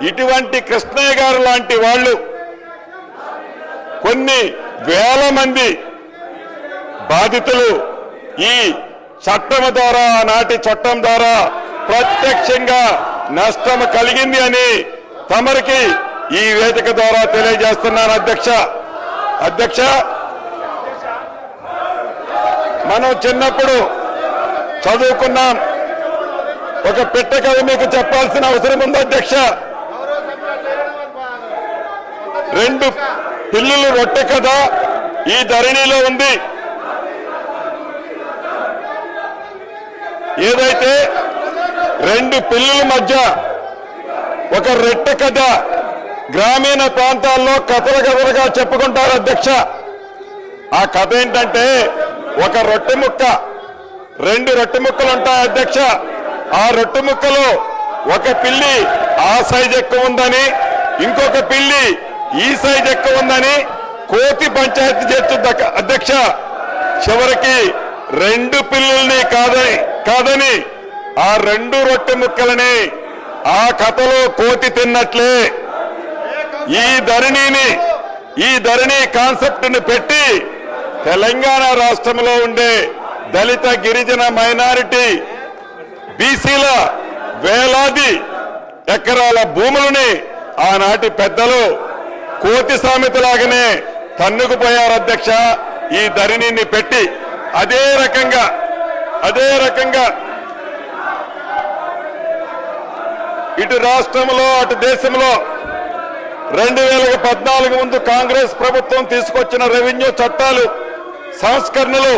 ఇటువంటి కృష్ణయ్య గారు లాంటి వాళ్ళు కొన్ని వేల మంది బాధితులు ఈ చట్టం ద్వారా, ఆనాటి చట్టం ద్వారా ప్రత్యక్షంగా నష్టం కలిగింది అని తమరికి ఈ వేదిక ద్వారా తెలియజేస్తున్నాను. అధ్యక్ష, మనం చిన్నప్పుడు చదువుకున్నాం. ఒక పిట్ట కథ మీకు చెప్పాల్సిన అవసరం ఉంది అధ్యక్ష. 2 పిల్లులు రొట్టె కథ ఈ ధరణిలో ఉంది. ఏదైతే 2 పిల్లుల మధ్య ఒక రొట్టె కథ గ్రామీణ ప్రాంతాల్లో కథలుగా చెప్పుకుంటారు అధ్యక్ష. ఆ కథ ఏంటంటే, ఒక రొట్టె ముక్క, 2 రొట్టె ముక్కలు ఉంటాయి అధ్యక్ష. ఆ రొట్టె ముక్కలో ఒక పిల్లి ఆ సైజు ఎక్కువ ఉందని, ఇంకొక పిల్లి ఈ సైజు ఎక్కువ ఉందని కోతి పంచాయతీ చేస్తుంది అధ్యక్ష. చివరికి 2 పిల్లుల్ని కాదని ఆ 2 రొట్టె ముక్కలని ఆ కథలో కోతి తిన్నట్లే ఈ ధరణి కాన్సెప్ట్ ని పెట్టి తెలంగాణ రాష్ట్రంలో ఉండే దళిత, గిరిజన, మైనారిటీ, బీసీల వేలాది ఎకరాల భూములని ఆనాటి పెద్దలు కోతి సామెతలాగానే తన్నుకుపోయారు అధ్యక్ష. ఈ ధరణిని పెట్టి అదే రకంగా ఇటు రాష్ట్రంలో అటు దేశంలో 2014 ముందు కాంగ్రెస్ ప్రభుత్వం తీసుకొచ్చిన రెవెన్యూ చట్టాలు, సంస్కరణలు